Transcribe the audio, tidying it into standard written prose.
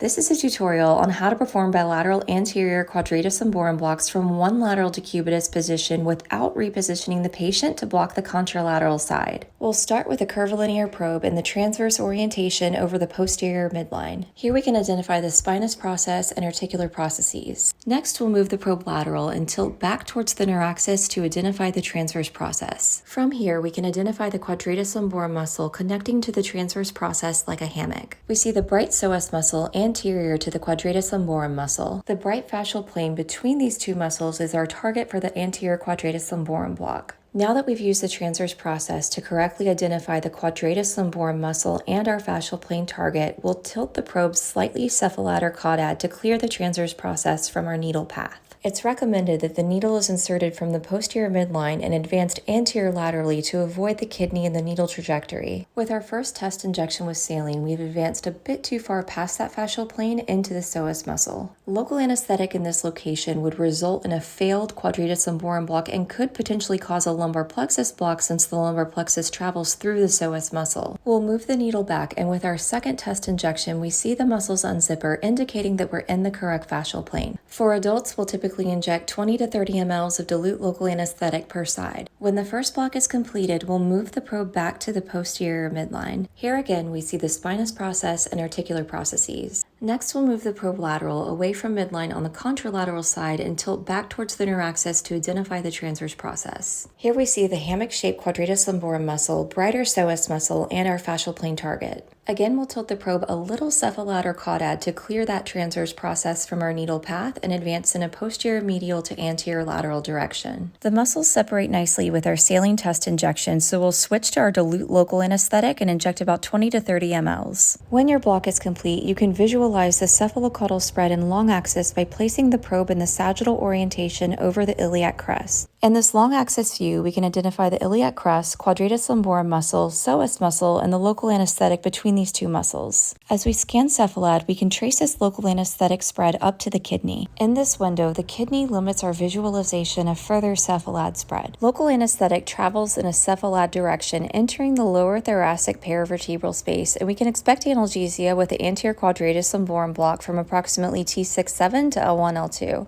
This is a tutorial on how to perform bilateral anterior quadratus lumborum blocks from one lateral decubitus position without repositioning the patient to block the contralateral side. We'll start with a curvilinear probe in the transverse orientation over the posterior midline. Here we can identify the spinous process and articular processes. Next, we'll move the probe lateral and tilt back towards the neuraxis to identify the transverse process. From here, we can identify the quadratus lumborum muscle connecting to the transverse process like a hammock. We see the bright psoas muscle anterior to the quadratus lumborum muscle. The bright fascial plane between these two muscles is our target for the anterior quadratus lumborum block. Now that we've used the transverse process to correctly identify the quadratus lumborum muscle and our fascial plane target, we'll tilt the probe slightly cephalater caudad to clear the transverse process from our needle path. It's recommended that the needle is inserted from the posterior midline and advanced anterior laterally to avoid the kidney in the needle trajectory. With our first test injection with saline, we've advanced a bit too far past that fascial plane into the psoas muscle. Local anesthetic in this location would result in a failed quadratus lumborum block and could potentially cause a lumbar plexus block since the lumbar plexus travels through the psoas muscle. We'll move the needle back, and with our second test injection, we see the muscles unzipper, indicating that we're in the correct fascial plane. For adults, we'll typically inject 20 to 30 mL of dilute local anesthetic per side. When the first block is completed, we'll move the probe back to the posterior midline. Here again, we see the spinous process and articular processes. Next, we'll move the probe lateral away from midline on the contralateral side and tilt back towards the neuraxis to identify the transverse process. Here we see the hammock-shaped quadratus lumborum muscle, brighter psoas muscle, and our fascial plane target. Again, we'll tilt the probe a little cephalater caudad to clear that transverse process from our needle path and advance in a posterior medial to anterior lateral direction. The muscles separate nicely with our saline test injection, so we'll switch to our dilute local anesthetic and inject about 20 to 30 mL. When your block is complete, you can visualize the cephalocaudal spread and long axis by placing the probe in the sagittal orientation over the iliac crest. In this long axis view, we can identify the iliac crest, quadratus lumborum muscle, psoas muscle, and the local anesthetic between these two muscles. As we scan cephalad, we can trace this local anesthetic spread up to the kidney. In this window, the kidney limits our visualization of further cephalad spread. Local anesthetic travels in a cephalad direction, entering the lower thoracic paravertebral space, and we can expect analgesia with the anterior quadratus lumborum block from approximately T6-7 to L1-L2.